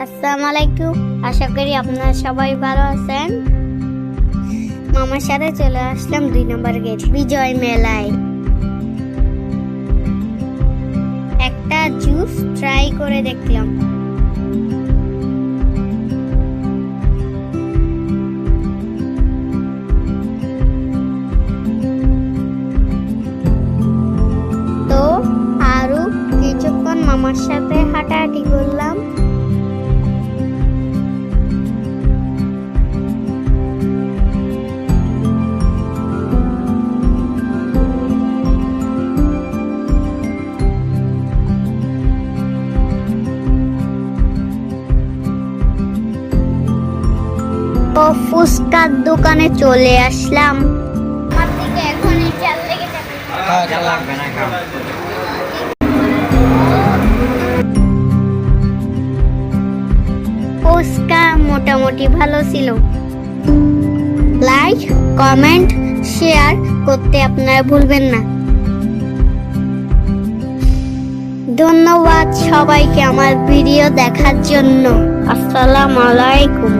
আসসালামু আলাইকুম, আশা করি আপনারা সবাই ভালো আছেন। মামার সাথে চলে আসলাম 2 নম্বর গেট বিজয় মেলায়। একটা জুস ট্রাই করে দেখলাম। তো আরো কিছুক্ষণ মামার সাথে হাঁটাহাঁটি করলাম। ও ফুচকার দোকানে চলে আসলাম। আমার দিকে এখন চাল লেগে যাবে। লাগবে না খাও। ফুচকা মোটামুটি ভালো ছিল। লাইক, কমেন্ট, শেয়ার করতে আপনারা ভুলবেন না। ধন্যবাদ সবাইকে আমার ভিডিও দেখার জন্য। আসসালামু আলাইকুম।